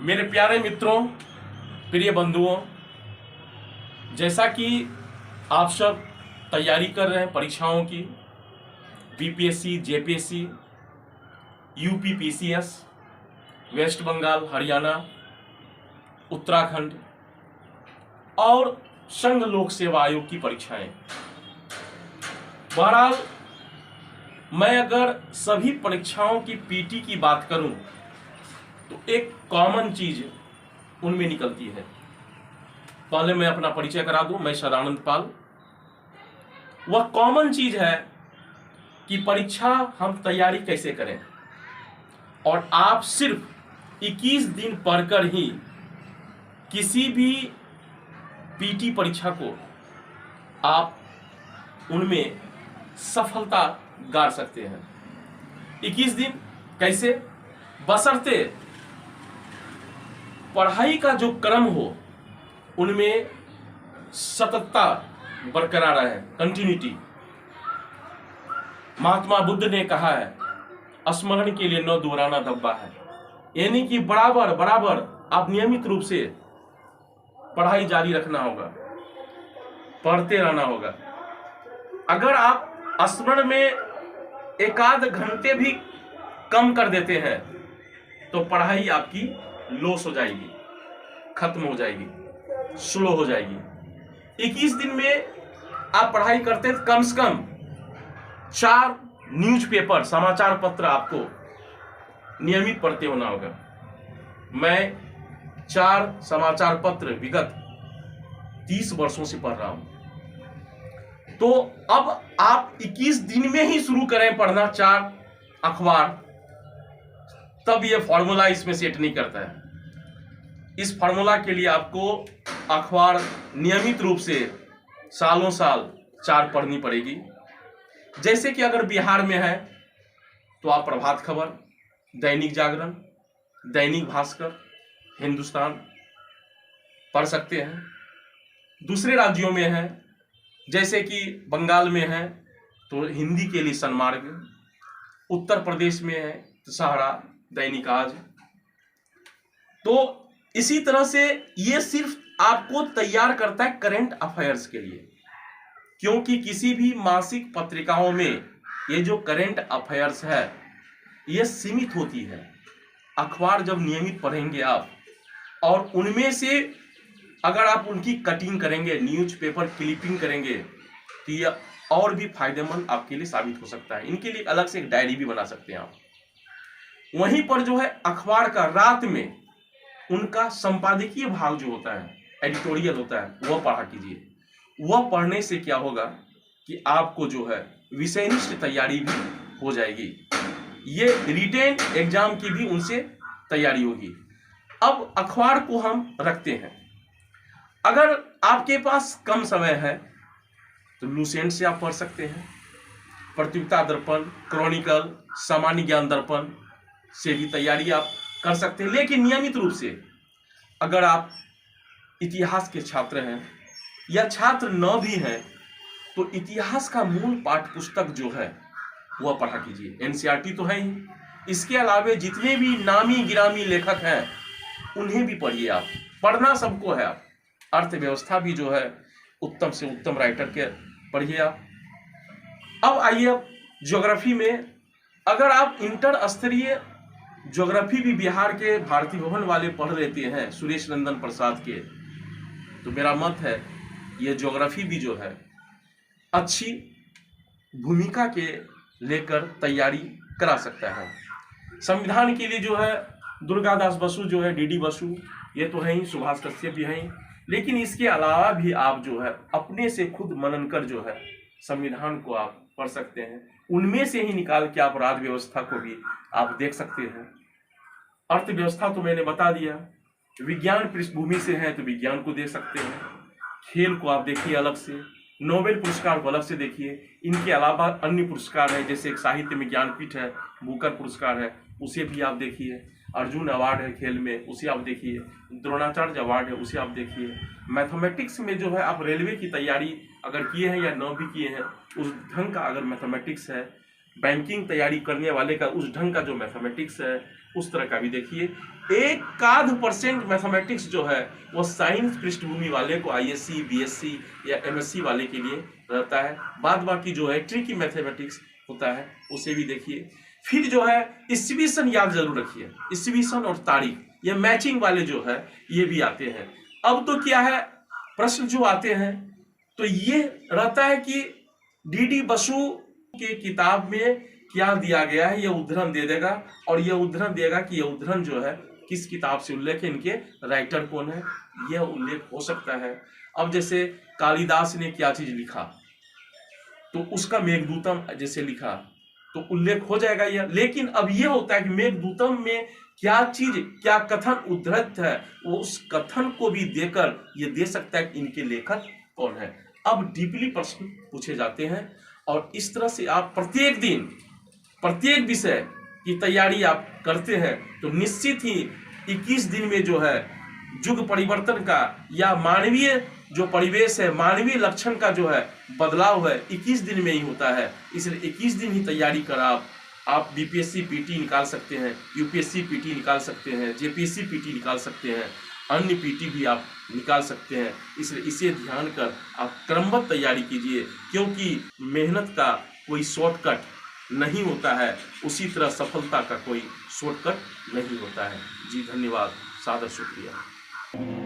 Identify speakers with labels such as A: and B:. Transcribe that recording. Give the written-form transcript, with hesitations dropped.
A: मेरे प्यारे मित्रों, प्रिय बंधुओं, जैसा कि आप सब तैयारी कर रहे हैं परीक्षाओं की, BPSC, JPSC, UP PCS, West Bengal, Haryana, Uttarakhand और संघ लोक सेवा आयोग की परीक्षाएं। बहरहाल मैं अगर सभी परीक्षाओं की पीटी की बात करूं तो एक कॉमन चीज उनमें निकलती है। पहले मैं अपना परिचय करा दूं, मैं सदानंद पाल। वह कॉमन चीज है कि परीक्षा हम तैयारी कैसे करें, और आप सिर्फ 21 दिन पढ़कर ही किसी भी पीटी परीक्षा को आप उनमें सफलता गार सकते हैं। 21 दिन कैसे? बशर्ते पढ़ाई का जो क्रम हो उनमें सततता बरकरार रहे, कंटिन्यूटी। महात्मा बुद्ध ने कहा है, स्मरण के लिए न दोहराना धब्बा है, यानी कि बराबर बराबर आप नियमित रूप से पढ़ाई जारी रखना होगा, पढ़ते रहना होगा। अगर आप स्मरण में एकाध घंटे भी कम कर देते हैं तो पढ़ाई आपकी लॉस हो जाएगी, खत्म हो जाएगी, स्लो हो जाएगी। 21 दिन में आप पढ़ाई करते हैं, कम से कम 4 न्यूज़पेपर, समाचार पत्र आपको नियमित पढ़ते होना होगा। मैं 4 समाचार पत्र विगत 30 वर्षों से पढ़ रहा हूं। तो अब आप 21 दिन में ही शुरू करें पढ़ना 4 अखबार, तब यह फॉर्मूला इसमें सेट नहीं करता है। इस फार्मूला के लिए आपको अखबार नियमित रूप से सालों साल 4 पढ़नी पड़ेगी। जैसे कि अगर बिहार में है तो आप प्रभात खबर, दैनिक जागरण, दैनिक भास्कर, हिंदुस्तान पढ़ सकते हैं। दूसरे राज्यों में है, जैसे कि बंगाल में है तो हिंदी के लिए सन्मार्ग, उत्तर प्रदेश में है तो सहारा, दैनिक आज। तो इसी तरह से ये सिर्फ आपको तैयार करता है करंट अफेयर्स के लिए, क्योंकि किसी भी मासिक पत्रिकाओं में ये जो करंट अफेयर्स है ये सीमित होती है। अखबार जब नियमित पढ़ेंगे आप और उनमें से अगर आप उनकी कटिंग करेंगे, न्यूज़पेपर क्लिपिंग करेंगे, तो ये और भी फायदेमंद आपके लिए साबित हो सकता है। इनके लिए अलग से एक डायरी भी बना सकते हैं आप। वहीं पर जो है अखबार का रात में उनका संपादकीय भाग जो होता है, एडिटोरियल होता है, वह पढ़ा कीजिए। वह पढ़ने से क्या होगा कि आपको जो है विषयनिष्ठ तैयारी भी हो जाएगी, ये रिटेन एग्जाम की भी उनसे तैयारी होगी। अब अखबार को हम रखते हैं। अगर आपके पास कम समय है तो लुसेंट से आप पढ़ सकते हैं, प्रतियोगिता दर्पण, क्रॉनिकल, सामान्य ज्ञान दर्पण से भी तैयारी आप कर सकते हैं। लेकिन नियमित रूप से अगर आप इतिहास के छात्र हैं या छात्र न भी हैं तो इतिहास का मूल पाठ्य पुस्तक जो है वह पढ़ा कीजिए। एनसीईआरटी तो है ही, इसके अलावे जितने भी नामी गिरामी लेखक हैं उन्हें भी पढ़िए। आप पढ़ना सबको है। आप अर्थव्यवस्था भी जो है उत्तम से उत्तम राइटर के पढ़िए आप। अब आइए, अब ज्योग्राफी में अगर आप इंटर स्तरीय ज्योग्राफी भी बिहार के भारती भवन वाले पढ़ लेते हैं, सुरेश नंदन प्रसाद के, तो मेरा मत है ये ज्योग्राफी भी जो है अच्छी भूमिका के लेकर तैयारी करा सकता है। संविधान के लिए जो है दुर्गादास बसु जो है, डीडी बसु, ये तो है ही, सुभाष कश्यप भी हैं। लेकिन इसके अलावा भी आप जो है अपने से खुद मनन कर जो है संविधान को आप पढ़ सकते हैं। उनमें से ही निकाल के आप राज्य व्यवस्था को भी आप देख सकते हैं। अर्थव्यवस्था तो मैंने बता दिया। विज्ञान पृष्ठभूमि से है तो विज्ञान को देख सकते हैं। खेल को आप देखिए अलग से, नोबेल पुरस्कार को अलग से देखिए। इनके अलावा अन्य पुरस्कार है, जैसे एक साहित्य में ज्ञानपीठ है, बुकर पुरस्कार है, उसे भी आप देखिए। अर्जुन अवार्ड है खेल में, उसे आप देखिए। द्रोणाचार्य अवार्ड है, उसे आप देखिए। मैथमेटिक्स में जो है आप रेलवे की तैयारी अगर किए हैं या न भी किए हैं, उस ढंग का अगर मैथमेटिक्स है, बैंकिंग तैयारी करने वाले का उस ढंग का जो मैथमेटिक्स है, उस तरह का भी देखिए। 1% मैथमेटिक्स जो है वो साइंस पृष्ठभूमि वाले को आईएससी, बीएससी या एमएससी वाले के लिए रहता है। बाद बाकी जो है ट्रिकी मैथमेटिक्स होता है उसे भी देखिए। फिर जो है ईस्वी सन याद जरूर रखिए, ईस्वी सन और तारीख, ये मैचिंग वाले जो है ये भी आते हैं। अब तो क्या है, प्रश्न जो आते हैं तो ये रहता है कि डीडी बसु के किताब में क्या दिया गया है, ये उद्धरण दे देगा और ये उद्धरण देगा कि ये उद्धरण जो है किस किताब से उल्लेख है, इनके राइटर कौन है, यह उल्लेख हो सकता है। अब जैसे कालिदास ने क्या चीज लिखा तो उसका मेघदूतम जैसे लिखा तो उल्लेख हो जाएगा यह। लेकिन अब यह होता है कि मेघदूतम में क्या चीज, क्या कथन उद्धृत है, वो उस कथन को भी देकर ये दे सकता है कि इनके लेखक कौन है। अब डीपली प्रश्न पूछे जाते हैं और इस तरह से आप प्रत्येक दिन प्रत्येक विषय की तैयारी आप करते हैं तो निश्चित ही 21 दिन में जो है युग परिवर्तन का या मानवीय जो परिवेश है, मानवीय लक्षण का जो है बदलाव है 21 दिन में ही होता है। इसलिए 21 दिन ही तैयारी कर आप बीपीएससी पीटी निकाल सकते हैं, यूपीएससी पीटी निकाल सकते हैं, जेपीएससी पीटी निकाल सकते हैं, अन्य पीटी भी आप निकाल सकते हैं। इसलिए इसे ध्यान कर आप क्रमबद्ध तैयारी कीजिए, क्योंकि मेहनत का कोई शॉर्टकट नहीं होता है, उसी तरह सफलता का कोई शॉर्टकट नहीं होता है। जी धन्यवाद, सादर शुक्रिया।